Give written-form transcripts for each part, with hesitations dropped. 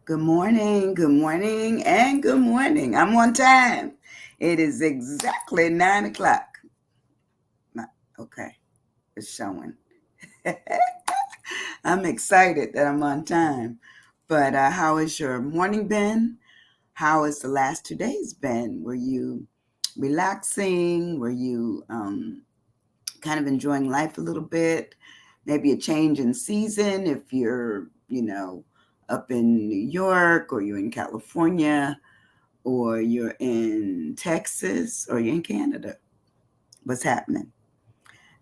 Good morning, and good morning. I'm on time. It is exactly 9 o'clock. Okay, it's showing. I'm excited that I'm on time. But how has your morning been? How has the last 2 days been? Were you relaxing? Were you kind of enjoying life a little bit? Maybe a change in season if you're up in New York or you're in California or you're in Texas or you're in Canada. What's happening?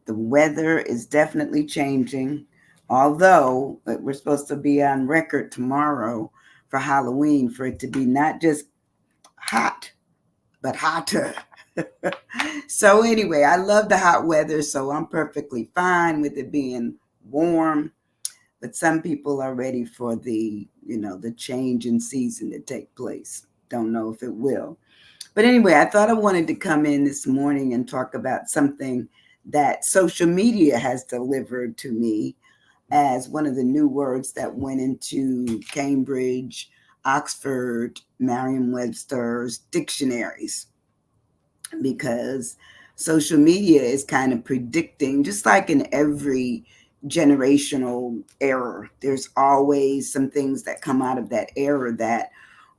The weather is definitely changing. Although we're supposed to be on record tomorrow for Halloween for it to be not just hot, but hotter. So, anyway, I love the hot weather, so I'm perfectly fine with it being warm. But some people are ready for the change in season to take place. Don't know if it will. But anyway, I thought I wanted to come in this morning and talk about something that social media has delivered to me as one of the new words that went into Cambridge, Oxford, Merriam Webster's dictionaries, because social media is kind of predicting, just like in every generational error, there's always some things that come out of that error that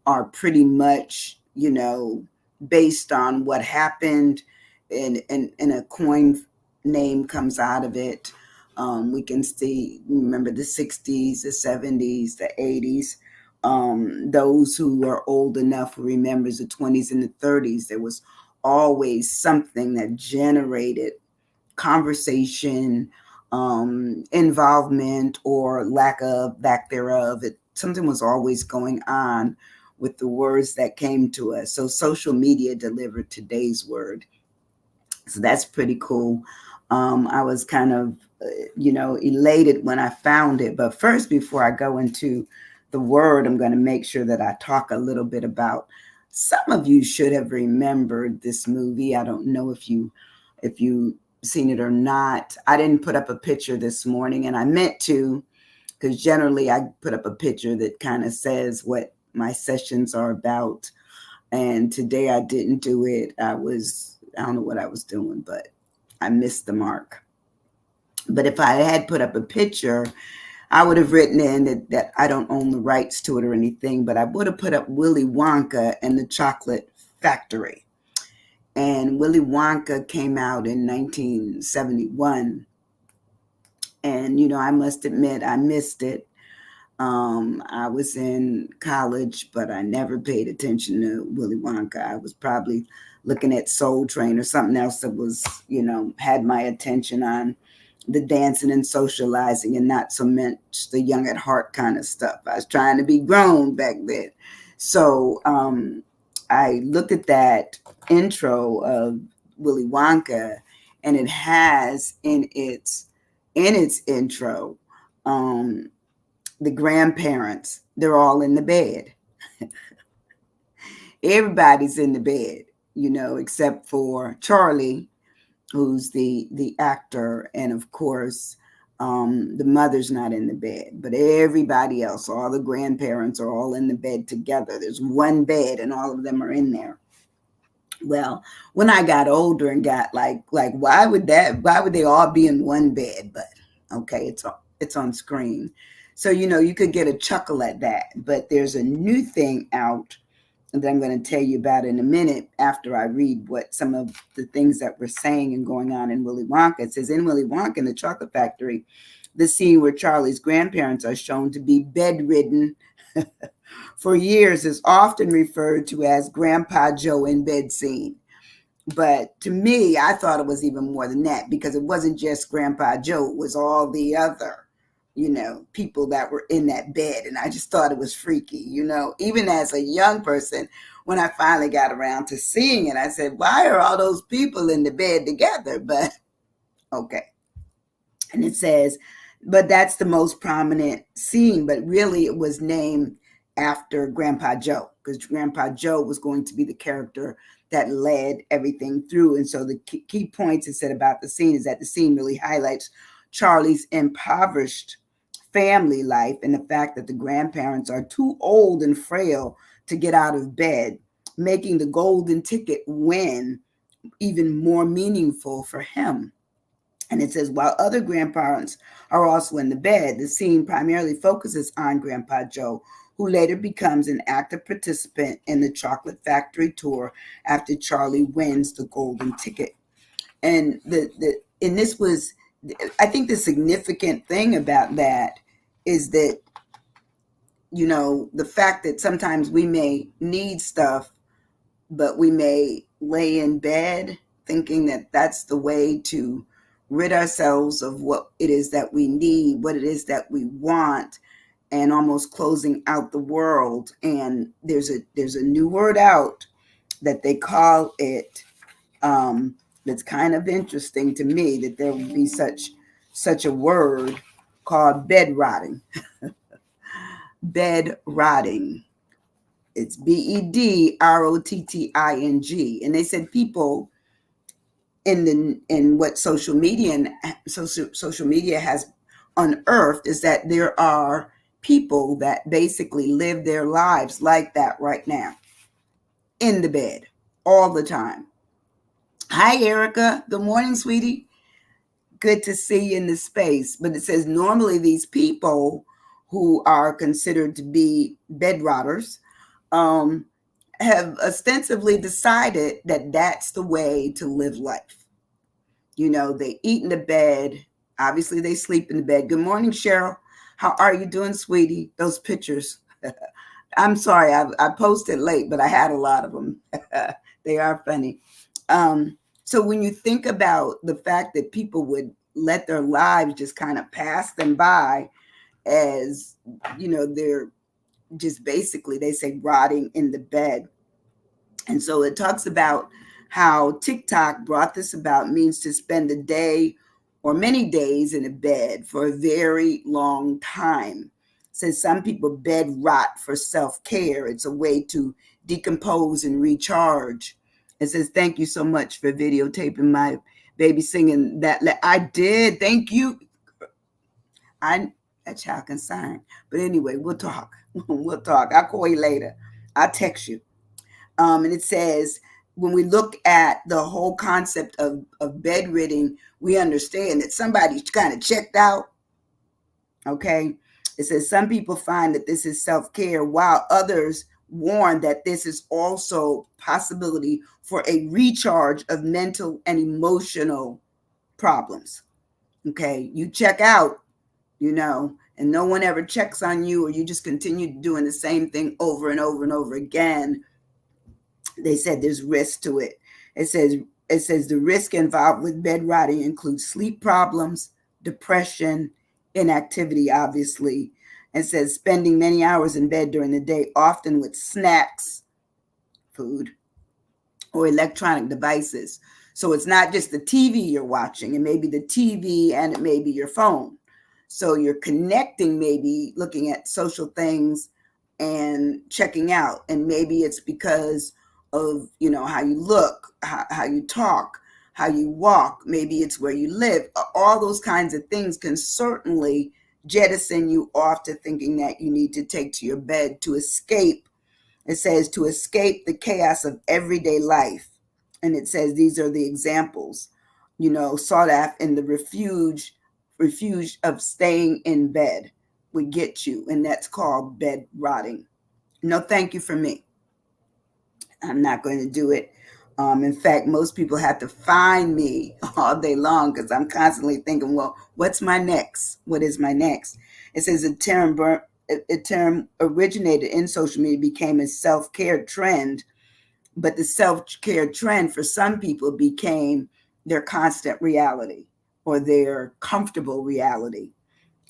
are pretty much, based on what happened, and a coin name comes out of it. We can see, remember the 60s, the 70s, the 80s. Those who are old enough who remembers the 20s and the 30s, there was always something that generated conversation, involvement, or lack thereof. Something was always going on with the words that came to us. So social media delivered today's word. So that's pretty cool. I was kind of, elated when I found it. But first, before I go into the word, I'm going to make sure that I talk a little bit about. Some of you should have remembered this movie. I don't know if you seen it or not. I didn't put up a picture this morning, and I meant to, because generally I put up a picture that kind of says what my sessions are about. And today I didn't do it. I don't know what I was doing, but I missed the mark. But if I had put up a picture, I would have written in that I don't own the rights to it or anything, but I would have put up Willy Wonka and the Chocolate Factory. And Willy Wonka came out in 1971. And, I must admit, I missed it. I was in college, but I never paid attention to Willy Wonka. I was probably looking at Soul Train or something else that was, had my attention on the dancing and socializing and not so much the young at heart kind of stuff. I was trying to be grown back then. So I looked at that intro of Willy Wonka, and it has in its intro, um, the grandparents, they're all in the bed. Everybody's in the bed, except for Charlie, who's the actor, and of course, the mother's not in the bed, but everybody else, all the grandparents are all in the bed together. There's one bed, and all of them are in there. Well, when I got older and got like why would they all be in one bed? But okay, it's on screen. So you could get a chuckle at that. But there's a new thing out that I'm going to tell you about in a minute after I read what some of the things that we're saying and going on in Willy Wonka. It says in Willy Wonka in the Chocolate Factory, the scene where Charlie's grandparents are shown to be bedridden for years is often referred to as Grandpa Joe in bed scene. But to me, I thought it was even more than that, because it wasn't just Grandpa Joe, it was all the other, people that were in that bed. And I just thought it was freaky, even as a young person. When I finally got around to seeing it, I said, why are all those people in the bed together? But okay. And it says, but that's the most prominent scene. But really, it was named after Grandpa Joe, because Grandpa Joe was going to be the character that led everything through. And so the key points it said about the scene is that the scene really highlights Charlie's impoverished family life and the fact that the grandparents are too old and frail to get out of bed, making the golden ticket win even more meaningful for him. And it says, while other grandparents are also in the bed, the scene primarily focuses on Grandpa Joe, who later becomes an active participant in the Chocolate Factory tour after Charlie wins the golden ticket. And and this was, I think the significant thing about that is that, the fact that sometimes we may need stuff, but we may lay in bed thinking that that's the way to rid ourselves of what it is that we need, what it is that we want, and almost closing out the world. And there's a new word out that they call it, that's kind of interesting to me, that there would be such a word called bed rotting. Bed rotting. It's BEDROTTING. And they said people in what social media has unearthed is that there are people that basically live their lives like that right now, in the bed all the time. Hi, Erica. Good morning, sweetie. Good to see you in the space. But it says normally these people who are considered to be bed rotters have ostensibly decided that that's the way to live life. They eat in the bed. Obviously, they sleep in the bed. Good morning, Cheryl. How are you doing, sweetie? Those pictures. I'm sorry, I posted late, but I had a lot of them. They are funny. So when you think about the fact that people would let their lives just kind of pass them by, as they're just basically, they say, rotting in the bed. And so it talks about how TikTok brought this about, means to spend a day or many days in a bed for a very long time. It says some people bed rot for self-care. It's a way to decompose and recharge. It says, thank you so much for videotaping my baby singing that. I did. Thank you. That child can sing. But anyway, we'll talk. We'll talk. I'll call you later. I'll text you. And it says, when we look at the whole concept of bedridden, we understand that somebody's kind of checked out. Okay. It says some people find that this is self-care, while others warn that this is also possibility for a recharge of mental and emotional problems. Okay. You check out, and no one ever checks on you, or you just continue doing the same thing over and over and over again. They said there's risk to it. It says the risk involved with bed rotting includes sleep problems, depression, inactivity, obviously. It says spending many hours in bed during the day, often with snacks, food, or electronic devices. So it's not just the TV you're watching. It may be the TV and it may be your phone. So you're connecting, maybe looking at social things and checking out. And maybe it's because of, how you look, how you talk, how you walk. Maybe it's where you live. All those kinds of things can certainly jettison you off to thinking that you need to take to your bed to escape. It says to escape the chaos of everyday life. And it says these are the examples, sought after in the refuge of staying in bed would get you. And that's called bed rotting. No, thank you for me. I'm not going to do it. In fact, most people have to find me all day long because I'm constantly thinking, well, what's my next? What is my next? It says a term originated in social media, became a self-care trend, but the self-care trend for some people became their constant reality or their comfortable reality.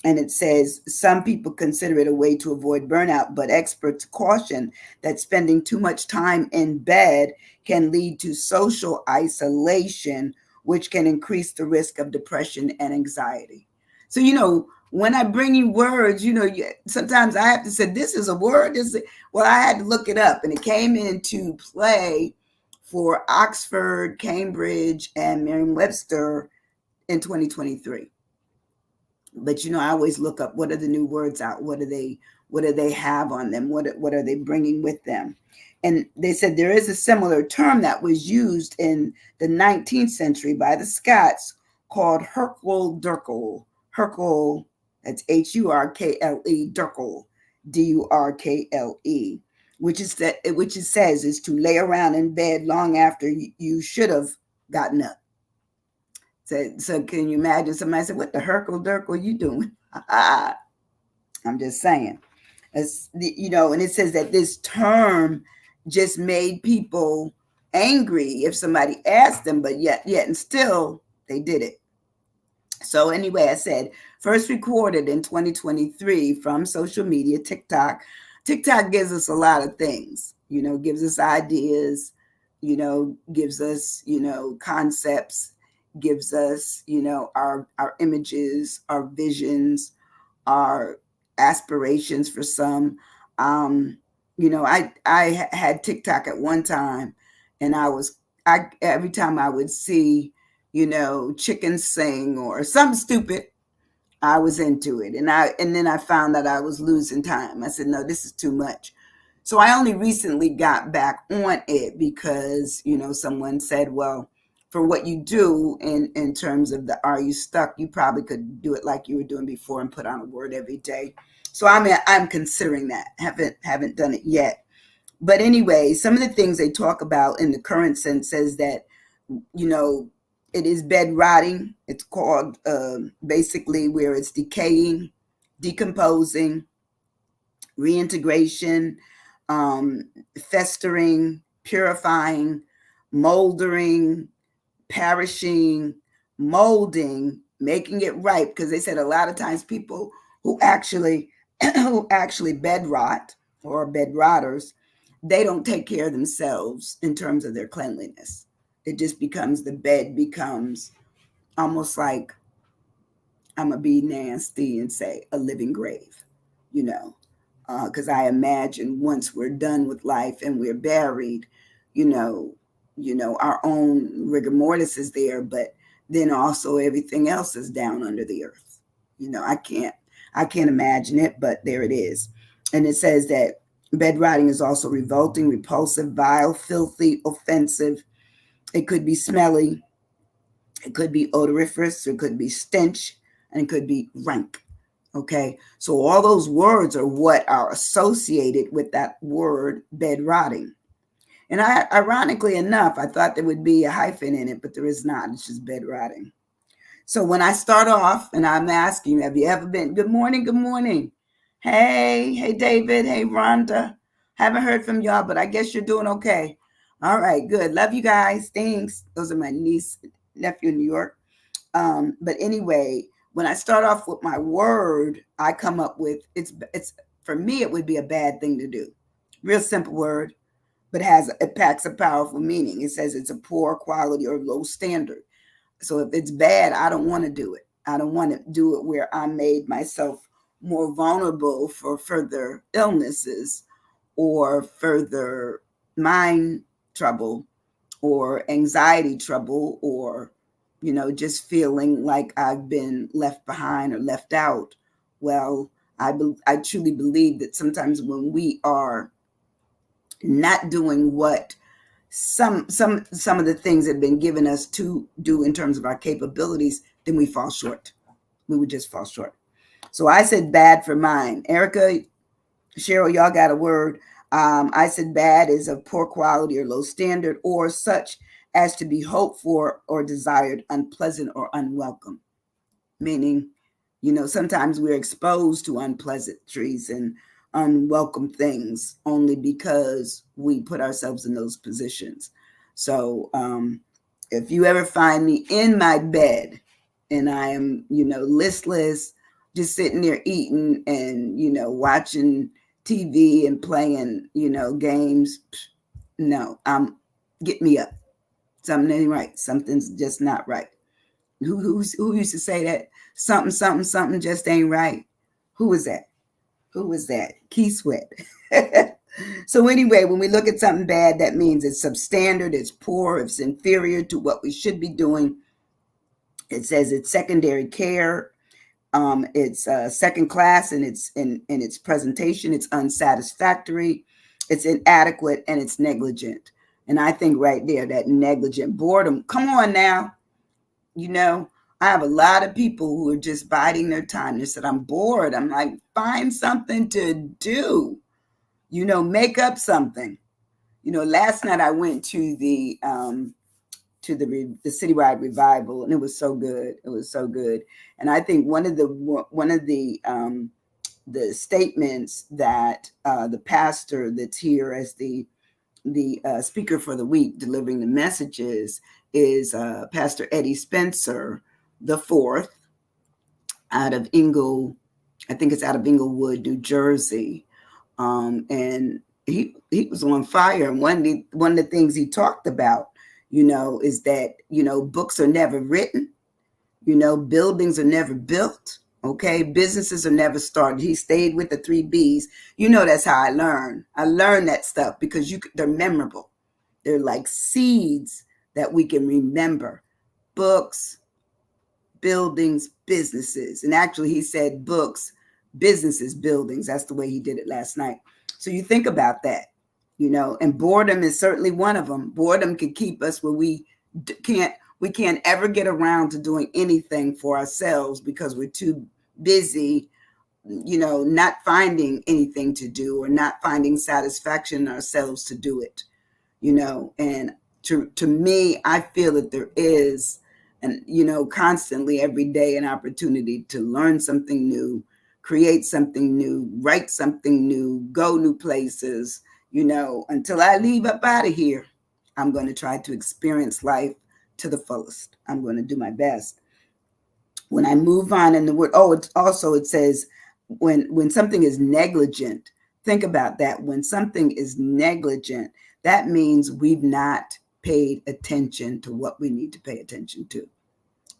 And it says some people consider it a way to avoid burnout, but experts caution that spending too much time in bed can lead to social isolation, which can increase the risk of depression and anxiety. So, when I bring you words, sometimes I have to say, this is a word. Well, I had to look it up, and it came into play for Oxford, Cambridge, and Merriam-Webster in 2023. But I always look up what are the new words out. What do they have on them? What are they bringing with them? And they said there is a similar term that was used in the 19th century by the Scots called Hurkle Durkle. Hurkle, that's Hurkle, Durkle, Durkle, which it says is to lay around in bed long after you should have gotten up. So can you imagine somebody said, "What the Hurkle Durkle you doing?" I'm just saying. And it says that this term just made people angry if somebody asked them, but yet and still they did it. So anyway, I said first recorded in 2023 from social media, TikTok. TikTok gives us a lot of things, gives us ideas, gives us, concepts, gives us, our images, our visions, our aspirations for some. I had TikTok at one time, and I every time I would see, chickens sing or something stupid, I was into it. And then I found that I was losing time. I said, no, this is too much. So I only recently got back on it because, someone said, well, for what you do in terms of the Are You Stuck, you probably could do it like you were doing before and put on a word every day. So I'm considering that. Haven't done it yet. But anyway, some of the things they talk about in the current sense says that, it is bed rotting. It's called basically where it's decaying, decomposing, reintegration, festering, purifying, moldering, perishing, molding, making it ripe. Because they said a lot of times people who actually bed rot or bed rotters, they don't take care of themselves in terms of their cleanliness. It just becomes, the bed becomes almost like, I'm gonna be nasty and say, a living grave, because I imagine once we're done with life and we're buried, you know, our own rigor mortis is there, but then also everything else is down under the earth. I can't imagine it, but there it is. And it says that bed rotting is also revolting, repulsive, vile, filthy, offensive. It could be smelly, it could be odoriferous, it could be stench, and it could be rank. Okay, so all those words are what are associated with that word bed rotting. And ironically enough, I thought there would be a hyphen in it, but there is not. It's just bed rotting. So when I start off and I'm asking you, have you ever been, good morning, good morning. Hey, David. Hey, Rhonda. Haven't heard from y'all, but I guess you're doing okay. All right, good. Love you guys. Thanks. Those are my niece, nephew in New York. But anyway, when I start off with my word, I come up with, it's for me, it would be a bad thing to do. Real simple word, but it packs a powerful meaning. It says it's a poor quality or low standard. So if it's bad, I don't want to do it. I don't want to do it where I made myself more vulnerable for further illnesses or further mind trouble or anxiety trouble, or just feeling like I've been left behind or left out. Well, I truly believe that sometimes when we are not doing what some of the things have been given us to do in terms of our capabilities, then we fall short. We would just fall short. So I said bad for mine. Erica, Cheryl, y'all got a word. I said bad is of poor quality or low standard, or such as to be hoped for or desired, unpleasant or unwelcome. Meaning, sometimes we're exposed to unpleasantries and unwelcome things only because we put ourselves in those positions. So if you ever find me in my bed and I am, listless, just sitting there eating and, watching TV and playing, games, no, get me up. Something ain't right. Something's just not right. Who used to say that? Something just ain't right. Who was that? Keith Sweat. So anyway, when we look at something bad, that means it's substandard, it's poor, it's inferior to what we should be doing. It says it's secondary care, It's second class in its presentation. It's unsatisfactory, it's inadequate, and it's negligent. And I think right there, that negligent boredom. Come on now, you know. I have a lot of people who are just biding their time. They said, I'm bored. I'm like, find something to do. Make up something. Last night I went to the citywide revival, and it was so good. It was so good. And I think one of the statements that the pastor that's here as the speaker for the week delivering the messages is Pastor Eddie Spencer the fourth, out of I think it's out of Inglewood, New Jersey. And he was on fire. And one of the things he talked about, is that, books are never written, buildings are never built. Okay, businesses are never started. He stayed with the 3 B's. That's how I learn. I learn that stuff because they're memorable. They're like seeds that we can remember. Books, buildings, businesses. And actually, he said books, businesses, buildings. That's the way he did it last night. So you think about that, and boredom is certainly one of them. Boredom can keep us where we can't ever get around to doing anything for ourselves because we're too busy, not finding anything to do or not finding satisfaction in ourselves to do it, and to me, I feel that there is, and constantly every day, an opportunity to learn something new, create something new, write something new, go new places. Until I leave up out of here, I'm going to try to experience life to the fullest. I'm going to do my best. When I move on in the word, it says when something is negligent, think about that. When something is negligent, that means we've not paid attention to what we need to pay attention to.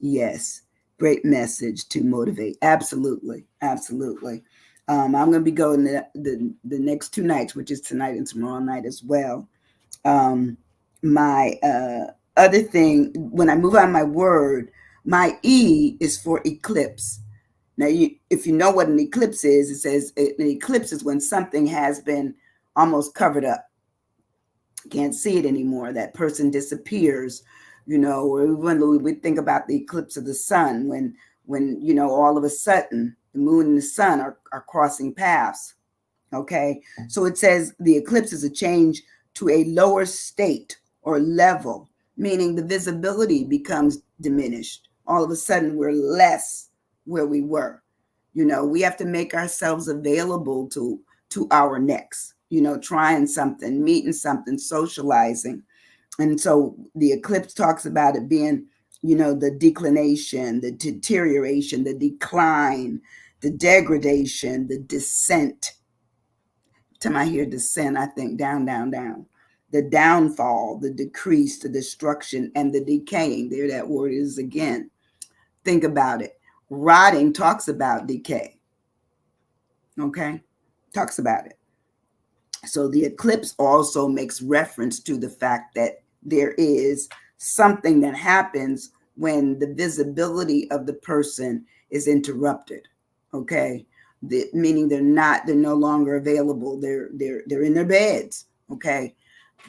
Yes, great message to motivate. Absolutely, absolutely. I'm going to be going the next 2 nights, which is tonight and tomorrow night as well. My other thing, when I move on my word, my E is for eclipse. Now, if you know what an eclipse is, it says an eclipse is when something has been almost covered up. Can't see it anymore. That person disappears, or when we think about the eclipse of the sun, when all of a sudden the moon and the sun are crossing paths. Okay, so it says the eclipse is a change to a lower state or level, meaning the visibility becomes diminished. All of a sudden, we're less where we were. We have to make ourselves available to our next, trying something, meeting something, socializing. And so the eclipse talks about it being, the declination, the deterioration, the decline, the degradation, the descent. Time I hear descent, I think down, down, down. The downfall, the decrease, the destruction, and the decaying. There that word is again. Think about it. Rotting talks about decay. Okay? Talks about it. So the eclipse also makes reference to the fact that there is something that happens when the visibility of the person is interrupted. Okay? Meaning they're no longer available. They're in their beds. Okay?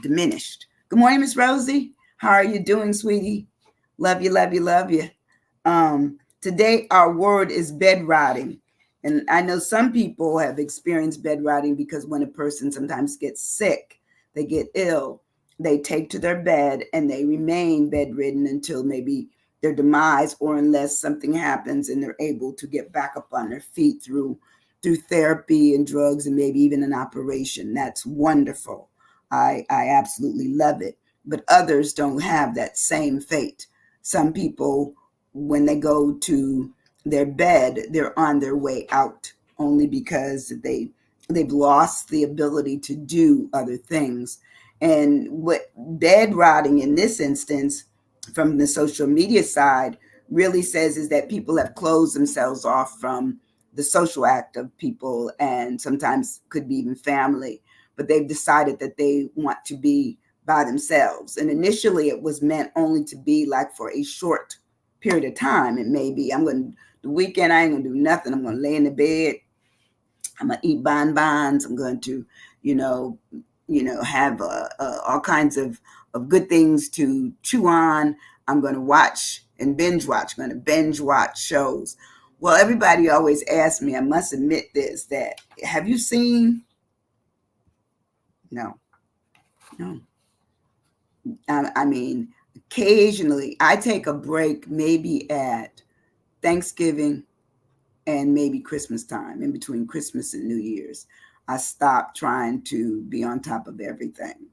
Diminished. Good morning, Miss Rosie. How are you doing, sweetie? Love you, love you, love you. Today our word is bed rotting. And I know some people have experienced bed rotting because when a person sometimes gets sick, they get ill, they take to their bed and they remain bedridden until maybe their demise, or unless something happens and they're able to get back up on their feet through therapy and drugs and maybe even an operation. That's wonderful. I absolutely love it. But others don't have that same fate. Some people, when they go to their bed, they're on their way out only because they've lost the ability to do other things. And what bed rotting in this instance, from the social media side, really says is that people have closed themselves off from the social act of people, and sometimes could be even family, but they've decided that they want to be by themselves. And initially it was meant only to be like for a short period of time. It may be the weekend I ain't gonna do nothing. I'm gonna lay in the bed. I'm gonna eat bonbons. I'm going to, you know, have all kinds of good things to chew on. I'm going to watch and binge watch. I'm going to binge watch shows. Well, everybody always asks me. I must admit this: that have you seen? No, no. I mean, occasionally I take a break, maybe at Thanksgiving and maybe Christmas time, in between Christmas and New Year's. I stop trying to be on top of everything.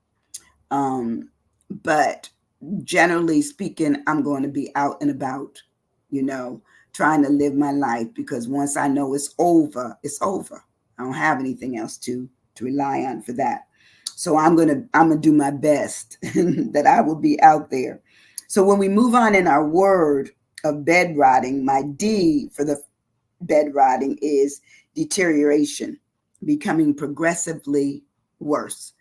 But generally speaking, I'm going to be out and about, you know, trying to live my life, because once I know it's over, it's over. I don't have anything else to rely on for that. So I'm gonna do my best that I will be out there. So when we move on in our word of bed rotting, my D for the bed rotting is deterioration, becoming progressively worse.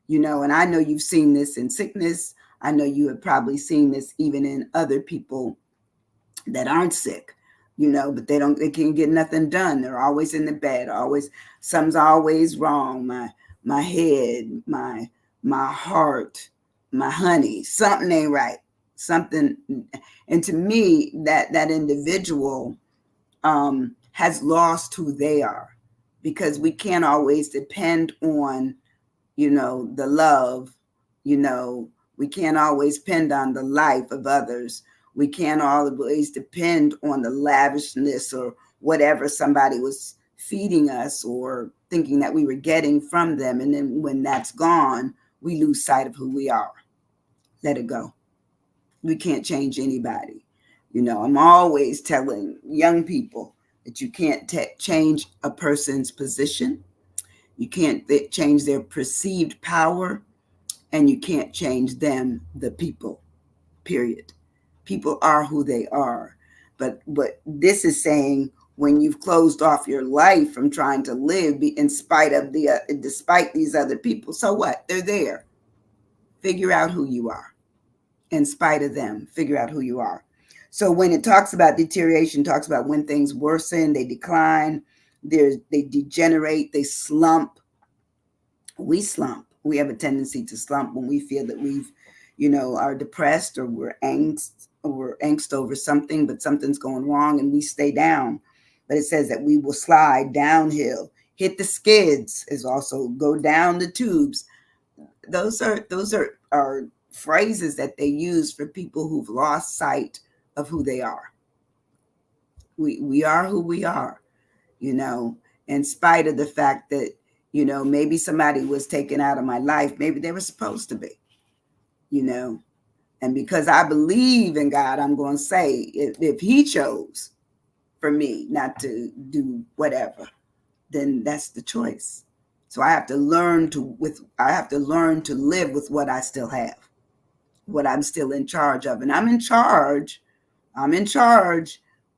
And I know you've seen this in sickness. I know you have probably seen this even in other people that aren't sick, but they can't get nothing done. They're always in the bed, always, something's always wrong. My head, my heart, my honey, something ain't right. Something. And to me, that individual has lost who they are, because we can't always depend on, the love, we can't always depend on the life of others. We can't always depend on the lavishness or whatever somebody was feeding us or thinking that we were getting from them. And then when that's gone, we lose sight of who we are. Let it go. We can't change anybody. I'm always telling young people that you can't change a person's position. You can't change their perceived power, and you can't change them, the people, period. People are who they are. But this is saying, when you've closed off your life from trying to live in spite of despite these other people, so what? They're there. Figure out who you are. In spite of them, figure out who you are. So when it talks about deterioration, talks about when things worsen, they decline, they degenerate, they slump. We slump. We have a tendency to slump when we feel that we've, are depressed, or we're angst over something, but something's going wrong and we stay down. But it says that we will slide downhill, hit the skids, is also go down the tubes. Those are phrases that they use for people who've lost sight of who they are. We are who we are, in spite of the fact that, maybe somebody was taken out of my life. Maybe they were supposed to be, and because I believe in God, I'm going to say, if he chose for me not to do whatever, then that's the choice. So I have to learn to live with what I still have, what I'm still in charge of. And I'm in charge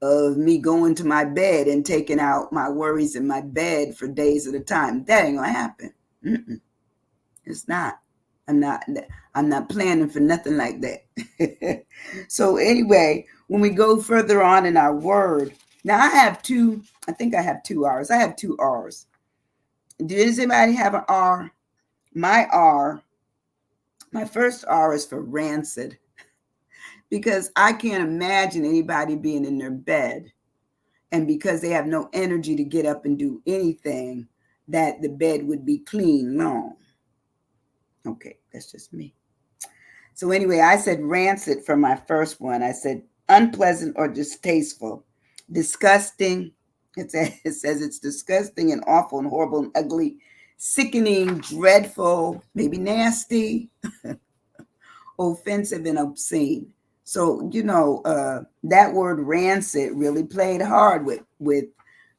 of me going to my bed and taking out my worries in my bed for days at a time. That ain't gonna happen. It's not. I'm not planning for nothing like that. So anyway, when we go further on in our word, now I think I have two R's. I have two R's. Does anybody have an R? My first R is for rancid, because I can't imagine anybody being in their bed, and because they have no energy to get up and do anything, that the bed would be clean long. Okay, that's just me. So anyway, I said rancid for my first one. I said unpleasant or distasteful, disgusting. It says it's disgusting and awful and horrible and ugly, sickening, dreadful, maybe nasty, offensive, and obscene. So, that word rancid really played hard with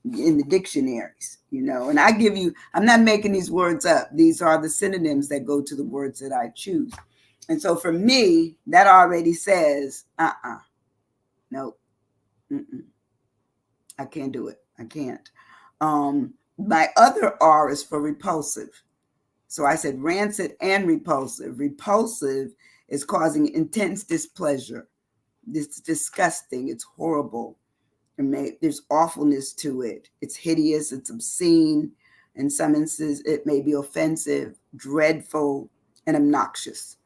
in the dictionaries, and I'm not making these words up. These are the synonyms that go to the words that I choose. And so for me, that already says, nope, I can't do it. I can't. My other R is for repulsive. So I said rancid and repulsive. Repulsive is causing intense displeasure, It's disgusting. It's horrible. There's awfulness to it. It's hideous. It's obscene. In some instances, it may be offensive, dreadful, and obnoxious.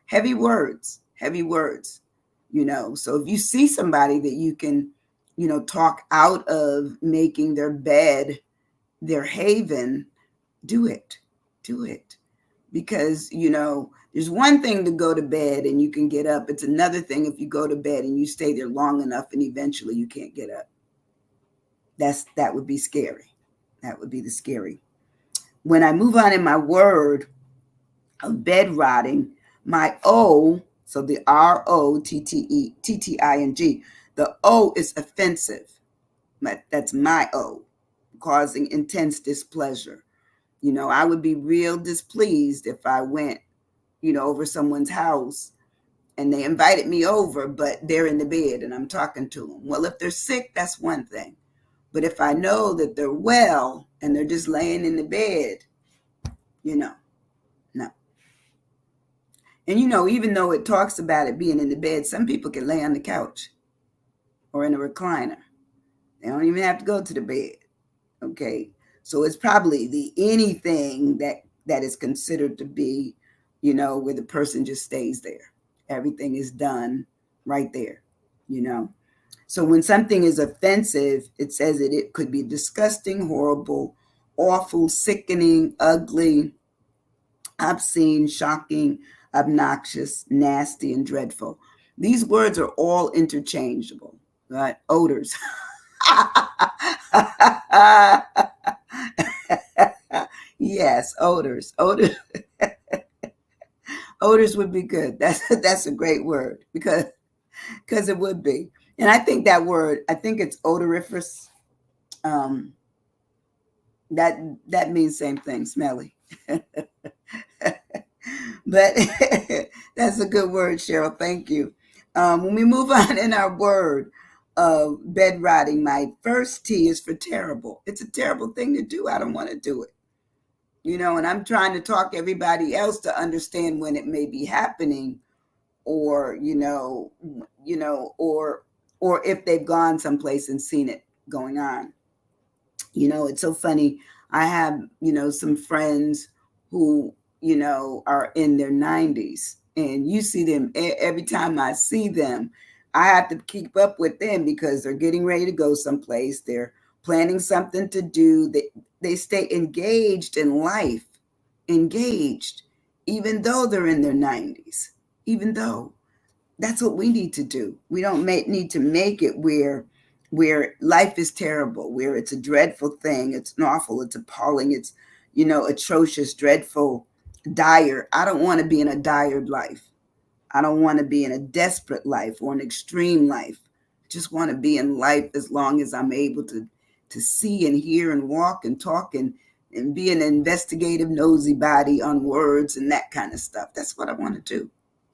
Heavy words, heavy words. So if you see somebody that you can, talk out of making their bed their haven, do it. Do it. Because, there's one thing to go to bed and you can get up. It's another thing if you go to bed and you stay there long enough and eventually you can't get up. That would be scary. That would be the scary. When I move on in my word of bed rotting, my O, so the ROTTETTING, the O is offensive. That's my O, causing intense displeasure. I would be real displeased if I went, over someone's house and they invited me over, but they're in the bed and I'm talking to them. Well, if they're sick, that's one thing. But if I know that they're well and they're just laying in the bed, no. And even though it talks about it being in the bed, some people can lay on the couch or in a recliner. They don't even have to go to the bed. Okay. So it's probably the anything that is considered to be, where the person just stays there. Everything is done right there, So when something is offensive, it says it could be disgusting, horrible, awful, sickening, ugly, obscene, shocking, obnoxious, nasty, and dreadful. These words are all interchangeable, right? Odors. Yes, odors. Odors would be good. That's a great word because it would be. And I think that word, I think it's odoriferous. That means same thing, smelly. But that's a good word, Cheryl. Thank you. When we move on in our word of bed rotting, my first T is for terrible. It's a terrible thing to do. I don't want to do it. And I'm trying to talk everybody else to understand when it may be happening, or or if they've gone someplace and seen it going on. It's so funny. I have some friends who are in their 90s, and you see them every time I see them. I have to keep up with them because they're getting ready to go someplace. They're planning something to do. They stay engaged in life, engaged, even though they're in their 90s, even though. That's what we need to do. We don't need to make it where life is terrible, where it's a dreadful thing, it's awful, it's appalling, it's atrocious, dreadful, dire. I don't want to be in a dire life. I don't want to be in a desperate life or an extreme life. I just want to be in life as long as I'm able to see and hear and walk and talk and be an investigative, nosy body on words and that kind of stuff. That's what I want to do.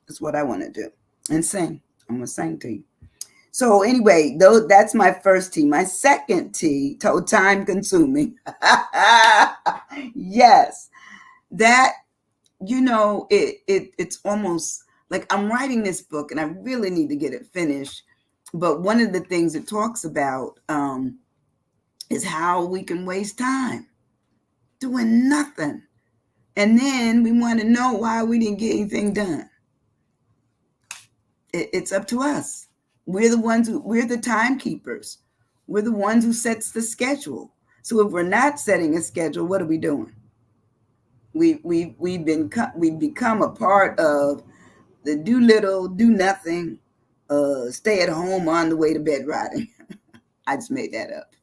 That's what I want to do. And sing. I'm going to sing to you. So anyway, that's my first T. My second T, time consuming. Yes. That, it's almost like I'm writing this book and I really need to get it finished. But one of the things it talks about is how we can waste time doing nothing. And then we want to know why we didn't get anything done. It's up to us. We're the timekeepers. We're the ones who sets the schedule. So if we're not setting a schedule, what are we doing? We've become a part of the do little, do nothing, stay at home on the way to bed rotting. I just made that up.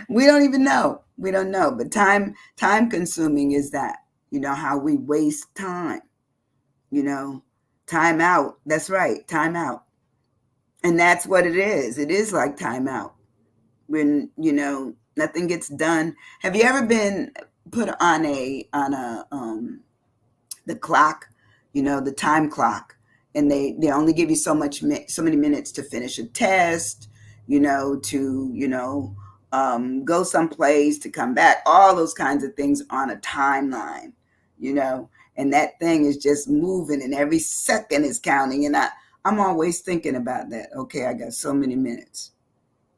We don't even know. We don't know. But time consuming is that, how we waste time, time out. That's right. Time out. And that's what it is. It is like time out when, nothing gets done. Have you ever been put on the clock, the time clock, and they only give you so many minutes to finish a test, to, go someplace, to come back, all those kinds of things on a timeline, and that thing is just moving and every second is counting. And I'm always thinking about that. Okay, I got so many minutes,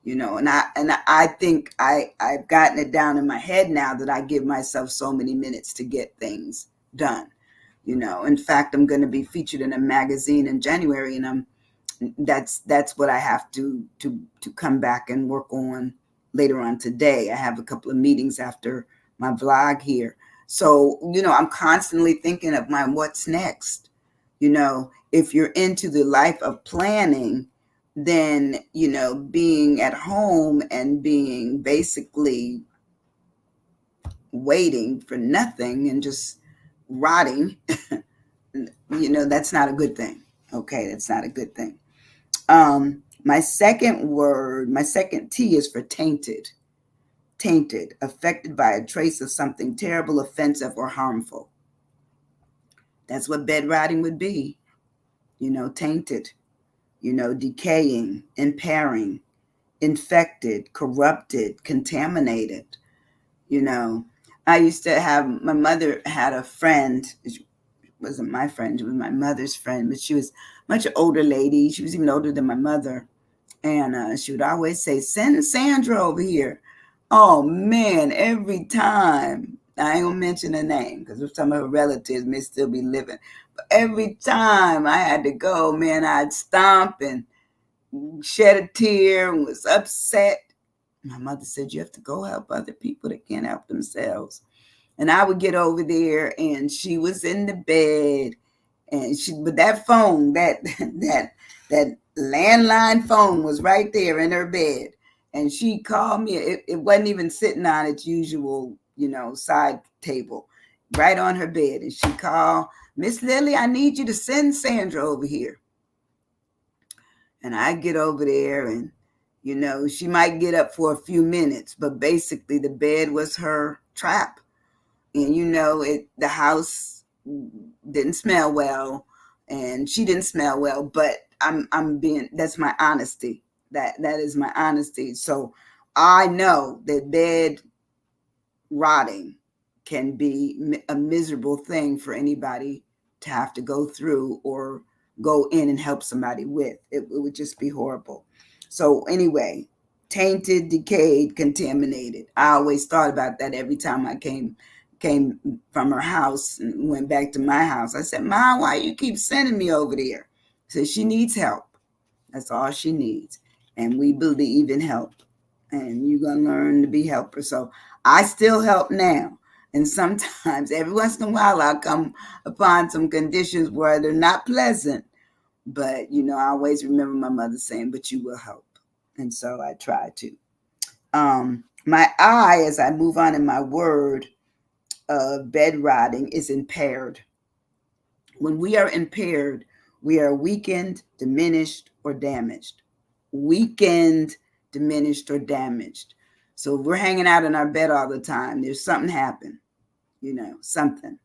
and I think I've gotten it down in my head now that I give myself so many minutes to get things done. In fact, I'm going to be featured in a magazine in January, and that's what I have to come back and work on later on today. I have a couple of meetings after my vlog here. So, I'm constantly thinking of my what's next. If you're into the life of planning, then, being at home and being basically waiting for nothing and just rotting, that's not a good thing. Okay, that's not a good thing. My second T is for tainted. Tainted, affected by a trace of something terrible, offensive, or harmful. That's what bedrotting would be. Tainted, decaying, impairing, infected, corrupted, contaminated. I used to have, my mother had a friend. She wasn't my friend, she was my mother's friend, but she was a much older lady. She was even older than my mother. And she would always say, "Send Sandra over here." Oh man, every time. I ain't gonna mention her name because some of her relatives may still be living. But every time I had to go, man, I'd stomp and shed a tear and was upset. My mother said, "You have to go help other people that can't help themselves." And I would get over there, and she was in the bed, and but that phone, that landline phone was right there in her bed, and she called me. It wasn't even sitting on its usual, side table, right on her bed, and she called, "Miss Lily, I need you to send Sandra over here." And I get over there, and she might get up for a few minutes, but basically the bed was her trap. And the house didn't smell well, and she didn't smell well, but that's my honesty. That is my honesty. So I know that bed rotting can be a miserable thing for anybody to have to go through or go in and help somebody with. It would just be horrible. So anyway, tainted, decayed, contaminated. I always thought about that every time I came from her house and went back to my house. I said, "Mom, why you keep sending me over there?" She said, "She needs help. That's all she needs. And we believe in help. And you're going to learn to be helper." So I still help now. And sometimes, every once in a while, I'll come upon some conditions where they're not pleasant. But, I always remember my mother saying, "But you will help." And so I try to. My I, as I move on in my word, bed rotting, is impaired. When we are impaired, we are weakened, diminished, or damaged. Weakened, diminished, or damaged. So if we're hanging out in our bed all the time, there's something happened, something.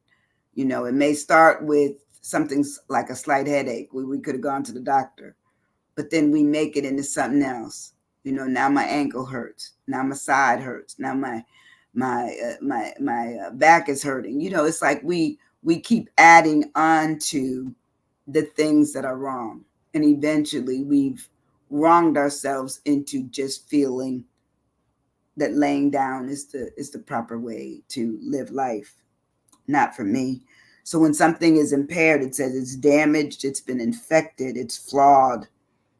It may start with something like a slight headache. We could have gone to the doctor, but then we make it into something else. Now my ankle hurts. Now my side hurts. Now my back is hurting. It's like we keep adding on to the things that are wrong, and eventually we've wronged ourselves into just feeling that laying down is the proper way to live life. Not for me. So when something is impaired, it says it's damaged, it's been infected, it's flawed,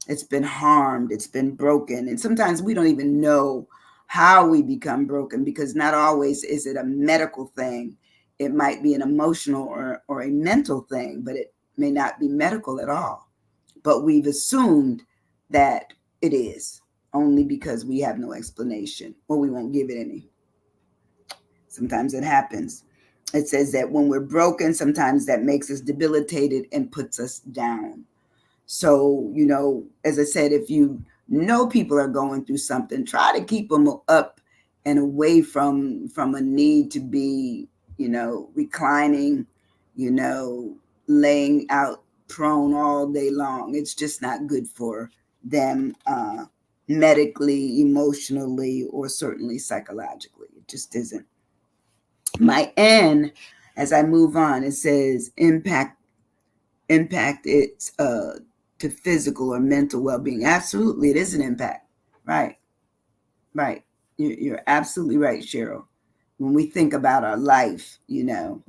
it's been harmed, it's been broken. And sometimes we don't even know how we become broken, because not always is it a medical thing. It might be an emotional or a mental thing, but it may not be medical at all. But we've assumed that it is, only because we have no explanation, or we won't give it any. Sometimes it happens. It says that when we're broken, sometimes that makes us debilitated and puts us down. So, as I said, if you know people are going through something, try to keep them up and away from a need to be, reclining, laying out prone all day long. It's just not good for them medically, emotionally, or certainly psychologically. It just isn't. My N, as I move on, it says impact. It's to physical or mental well-being. Absolutely, it is an impact. Right, right. You're absolutely right, Cheryl. When we think about our life, and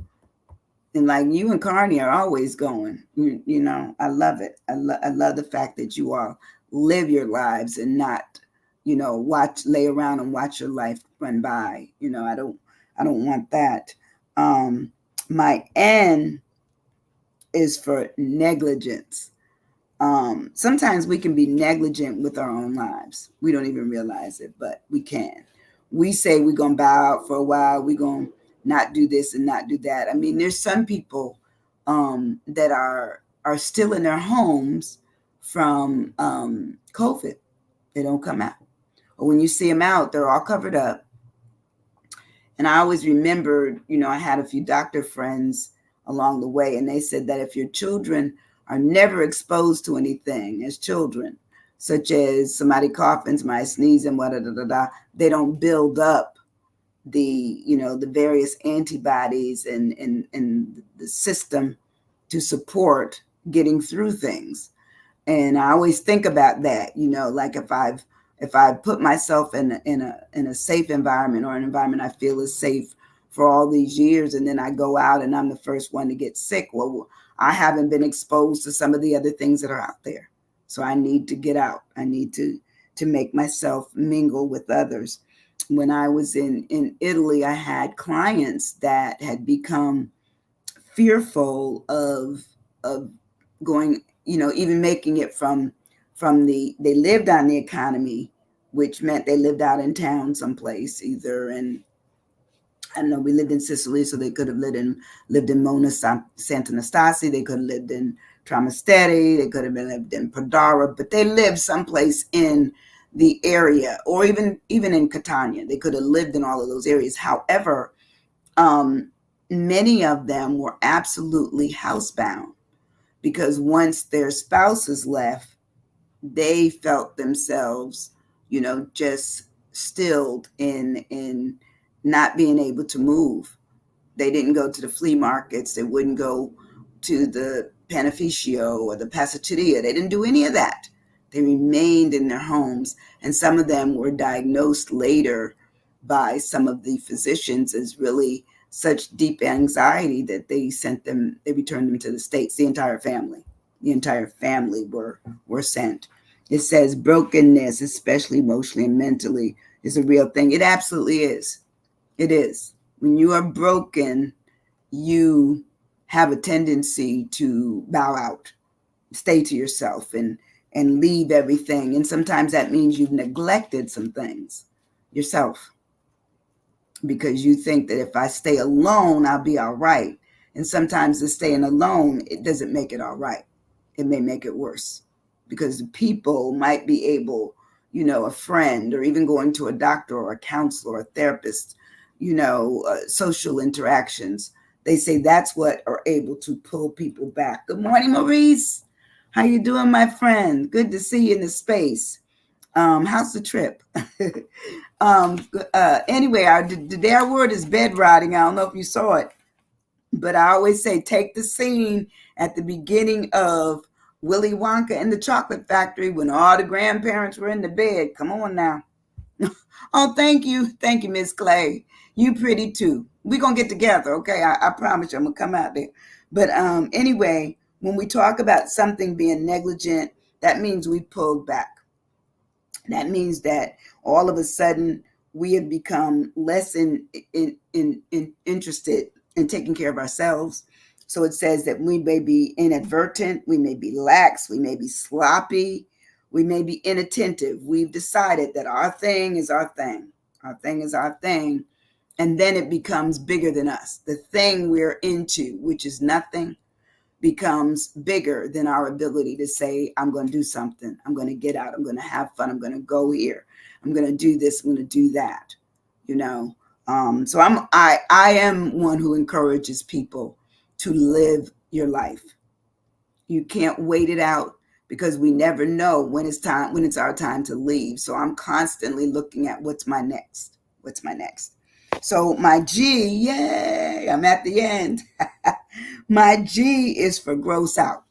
like you and Carney are always going, I love it. I love the fact that you all live your lives and not, lay around and watch your life run by. I don't want that. My N is for negligence. Sometimes we can be negligent with our own lives. We don't even realize it, but we can. We say we're going to bow out for a while. We're going to not do this and not do that. I mean, there's some people that are still in their homes from COVID. They don't come out. Or when you see them out, they're all covered up. And I always remembered, I had a few doctor friends along the way, and they said that if your children are never exposed to anything as children, such as somebody coughing, somebody sneezing, they don't build up the various antibodies and the system to support getting through things. And I always think about that, like if I've put myself in a safe environment, or an environment I feel is safe for all these years, and then I go out and I'm the first one to get sick, well, I haven't been exposed to some of the other things that are out there. So I need to get out. I need to make myself mingle with others. When I was in Italy, I had clients that had become fearful of going, even making it from they lived on the economy, which meant they lived out in town someplace, either in, I don't know, we lived in Sicily, so they could have lived in Mona Sant'Anastasia, they could have lived in Tramasteri, they could have lived in Padara, but they lived someplace in the area, or even in Catania. They could have lived in all of those areas. However, many of them were absolutely housebound, because once their spouses left, they felt themselves, just stilled in not being able to move. They didn't go to the flea markets. They wouldn't go to the Panificio or the Passaceria. They didn't do any of that. They remained in their homes. And some of them were diagnosed later by some of the physicians as really such deep anxiety that they returned them to the States. The entire family were sent. It says brokenness, especially emotionally and mentally, is a real thing. It absolutely is. It is. When you are broken, you have a tendency to bow out, stay to yourself, and leave everything. And sometimes that means you've neglected some things yourself, because you think that if I stay alone, I'll be all right. And sometimes the staying alone, it doesn't make it all right. It may make it worse, because people might be able, a friend, or even going to a doctor or a counselor or a therapist, social interactions. They say that's what are able to pull people back. Good morning, Maurice. How you doing, my friend? Good to see you in the space. How's the trip? Anyway, our word is bed rotting. I don't know if you saw it, but I always say take the scene at the beginning of Willy Wonka and the Chocolate Factory, when all the grandparents were in the bed. Come on now. Oh, thank you, Miss Clay. You pretty too. We're gonna get together, okay? I promise you, I'm gonna come out there. But anyway, when we talk about something being negligent, that means we pulled back. That means that all of a sudden we have become less interested in taking care of ourselves. So it says that we may be inadvertent, we may be lax, we may be sloppy, we may be inattentive. We've decided that our thing is our thing. Our thing is our thing. And then it becomes bigger than us. The thing we're into, which is nothing, becomes bigger than our ability to say, I'm going to do something. I'm going to get out. I'm going to have fun. I'm going to go here. I'm going to do this. I'm going to do that. So I am one who encourages people to live your life. You can't wait it out, because we never know when it's our time to leave. So I'm constantly looking at what's my next. So my G, yay, I'm at the end. My G is for gross out.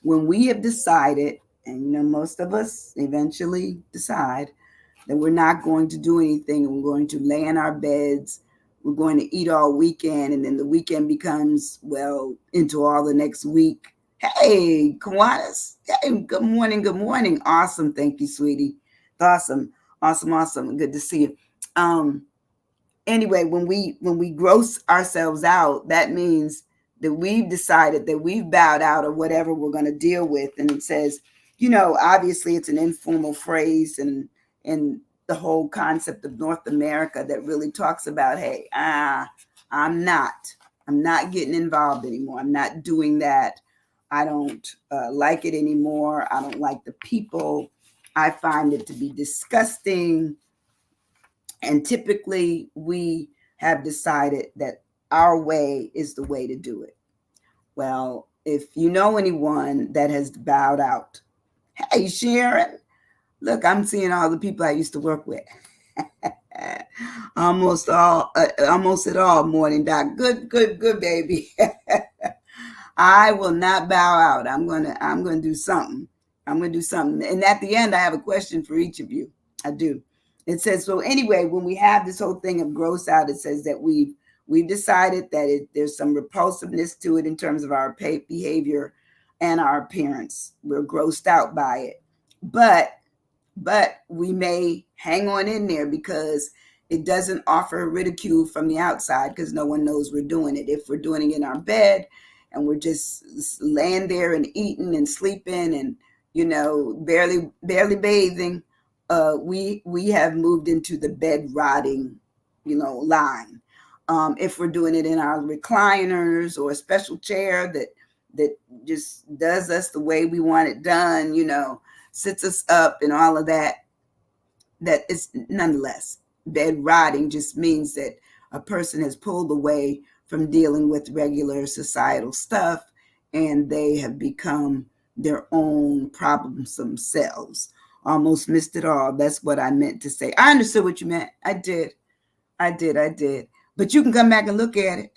when we have decided, and most of us eventually decide that we're not going to do anything and we're going to lay in our beds, we're going to eat all weekend, and then the weekend becomes, well, into all the next week. Hey, Kiwanis. Hey, good morning, good morning. Awesome. Thank you, sweetie. Awesome. Awesome, awesome. Good to see you. Anyway, when we gross ourselves out, that means that we've decided that we've bowed out of whatever we're going to deal with. And it says, obviously it's an informal phrase, and the whole concept of North America that really talks about, hey, I'm not getting involved anymore. I'm not doing that. I don't like it anymore. I don't like the people. I find it to be disgusting. And typically, we have decided that our way is the way to do it. Well, if you know anyone that has bowed out, hey, Sharon, look, I'm seeing all the people I used to work with. Almost at all, Morning Doc. Good, good, good, baby. I will not bow out. I'm gonna do something. I'm gonna do something. And at the end, I have a question for each of you. I do. It says, so anyway, when we have this whole thing of gross out, it says that we've decided that there's some repulsiveness to it in terms of our behavior and our appearance. We're grossed out by it, but we may hang on in there because it doesn't offer ridicule from the outside, because no one knows we're doing it. If we're doing it in our bed and we're just laying there and eating and sleeping and barely bathing, we have moved into the bed rotting, line. If we're doing it in our recliners or a special chair that just does us the way we want it done, sits us up and all of that, that is nonetheless bed rotting. Just means that a person has pulled away from dealing with regular societal stuff, and they have become their own problems themselves. Almost missed it all. That's what I meant to say. I understood what you meant. I did. But you can come back and look at it.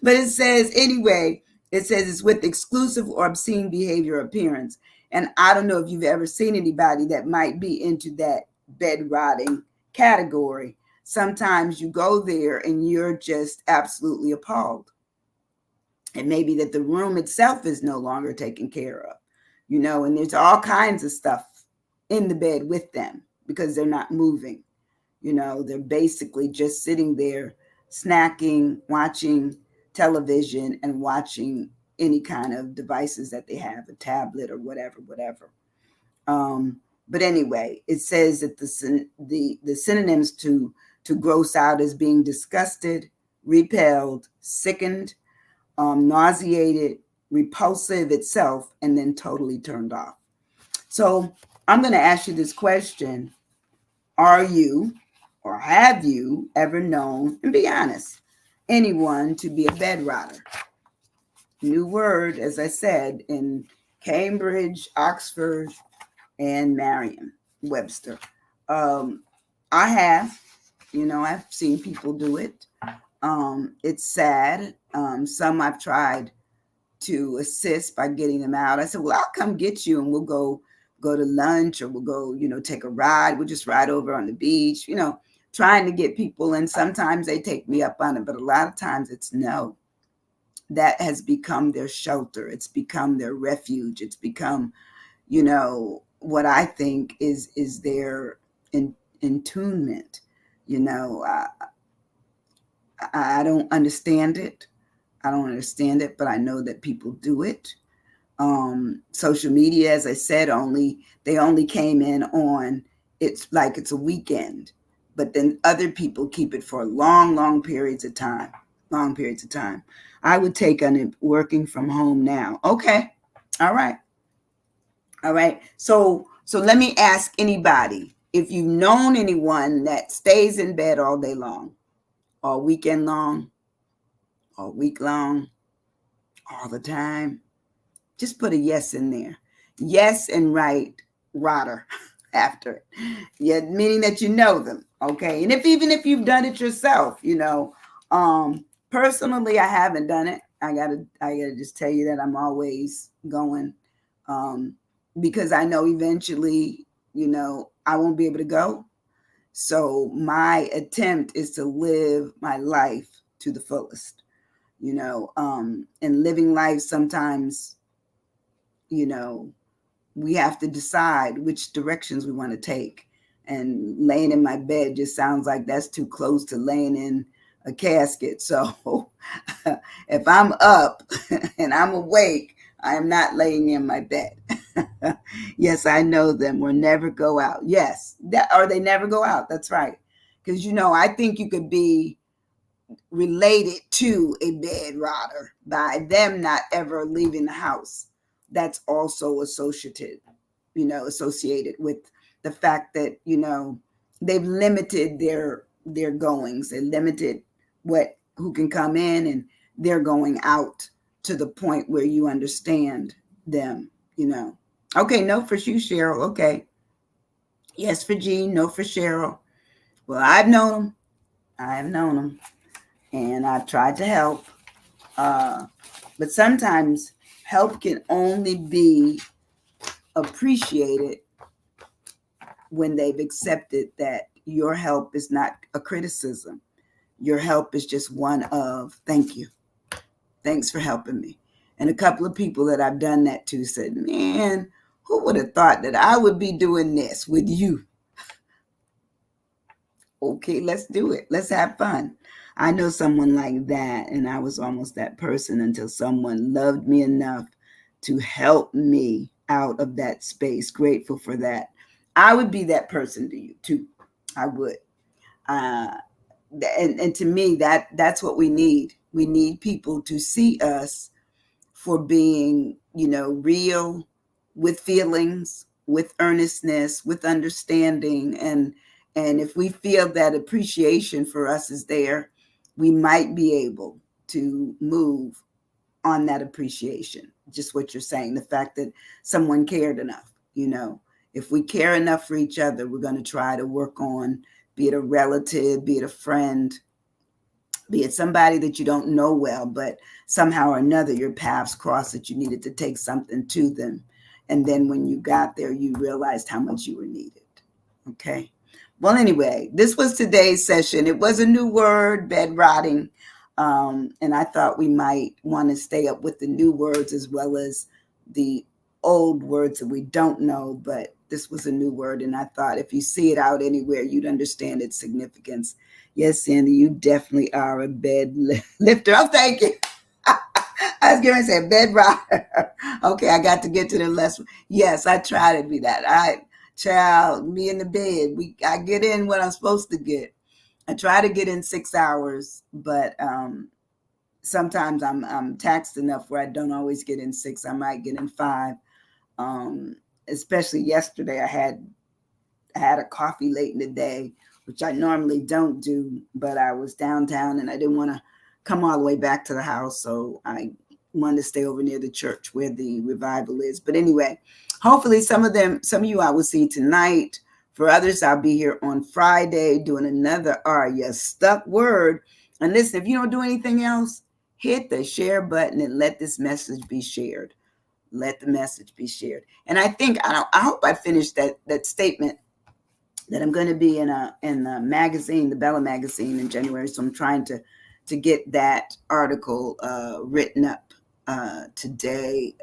But it says, anyway, it says it's with exclusive or obscene behavior or appearance. And I don't know if you've ever seen anybody that might be into that bed rotting category. Sometimes you go there and you're just absolutely appalled. It may be that the room itself is no longer taken care of, and there's all kinds of stuff in the bed with them because they're not moving. They're basically just sitting there snacking, watching television, and watching any kind of devices that they have, a tablet or whatever. But anyway, it says that the synonyms to gross out is being disgusted, repelled, sickened, nauseated, repulsive itself, and then totally turned off. So I'm going to ask you this question. Are you, or have you ever known, and be honest, anyone to be a bed rotter? New word, as I said, in Cambridge, Oxford, and Merriam-Webster. I have, I've seen people do it. It's sad. Some I've tried to assist by getting them out. I said, well, I'll come get you and we'll go to lunch, or we'll go, take a ride. We'll just ride over on the beach, trying to get people. And sometimes they take me up on it, but a lot of times it's no. That has become their shelter. It's become their refuge. It's become, what I think is their entombment. I don't understand it. But I know that people do it. Social media, as I said, they only came in on, it's like it's a weekend, but then other people keep it for long periods of time. I would take on it working from home now. Okay. All right. So let me ask anybody, if you've known anyone that stays in bed all day long, all weekend long, all week long, all the time, just put a yes in there. Yes, and write rotter after it. Yeah, meaning that you know them. Okay. And even if you've done it yourself, personally, I haven't done it. I gotta just tell you that I'm always going, um, because I know eventually, I won't be able to go. So my attempt is to live my life to the fullest, and living life sometimes, you know, we have to decide which directions we want to take. And laying in my bed just sounds like that's too close to laying in a casket. So if I'm up and I'm awake, I am not laying in my bed. Yes, I know them. Will never go out. Yes, or they never go out. That's right. Because I think you could be related to a bed rotter by them not ever leaving the house. That's also associated with the fact that they've limited their goings. They limited what who can come in, and they're going out to the point where you understand them. Okay, no for you, Cheryl. Okay, yes for Jean, no for Cheryl. Well, I've known them. I have known them, and I've tried to help. Uh, but sometimes help can only be appreciated when they've accepted that your help is not a criticism. Your help is just one of thank you. Thanks for helping me. And a couple of people that I've done that to said, man, who would have thought that I would be doing this with you? Okay, let's do it. Let's have fun. I know someone like that, and I was almost that person until someone loved me enough to help me out of that space. Grateful for that. I would be that person to you too. I would. Uh, and to me, that's what we need. We need people to see us for being, real, with feelings, with earnestness, with understanding. And if we feel that appreciation for us is there, we might be able to move on that appreciation. Just what you're saying, the fact that someone cared enough, if we care enough for each other, we're going to try to work on, be it a relative, be it a friend, be it somebody that you don't know well, but somehow or another your paths crossed that you needed to take something to them. And then when you got there, you realized how much you were needed. Okay. Well, anyway, this was today's session. It was a new word, bed rotting. And I thought we might want to stay up with the new words as well as the old words that we don't know, but this was a new word. And I thought if you see it out anywhere, you'd understand its significance. Yes, Sandy, you definitely are a bed lifter. Oh, thank you. I was going to say bed rotter. Okay, I got to get to the lesson. Yes, I try to be that. Child, me in the bed. I get in what I'm supposed to get. I try to get in 6 hours, but sometimes I'm taxed enough where I don't always get in 6. I might get in 5. Especially yesterday, I had a coffee late in the day, which I normally don't do, but I was downtown and I didn't want to come all the way back to the house, so I wanted to stay over near the church where the revival is. But anyway, hopefully some of you I will see tonight. For others, I'll be here on Friday doing another Are You Stuck word. And listen, if you don't do anything else, hit the share button and let this message be shared. Let the message be shared. And I hope I finished that statement that I'm going to be in the magazine, the Bella magazine in January. So I'm trying to get that article written up today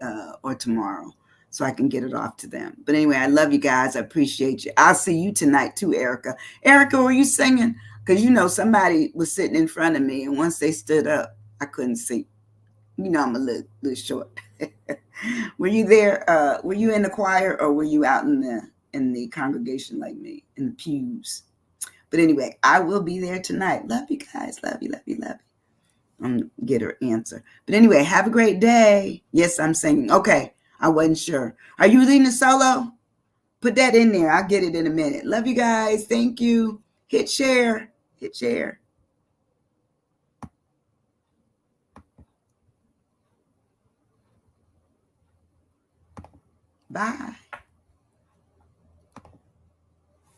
or tomorrow so I can get it off to them. But anyway, I love you guys. I appreciate you. I'll see you tonight too, Erica. Erica, were you singing? Because somebody was sitting in front of me, and once they stood up, I couldn't see. I'm a little short. Were you there? Were you in the choir, or were you out in the congregation like me, in the pews? But anyway, I will be there tonight. Love you guys. Love you, love you, love you. I'm gonna get her answer. But anyway, have a great day. Yes, I'm singing. Okay, I wasn't sure. Are you leading a solo? Put that in there. I'll get it in a minute. Love you guys. Thank you. Hit share. Hit share. Bye.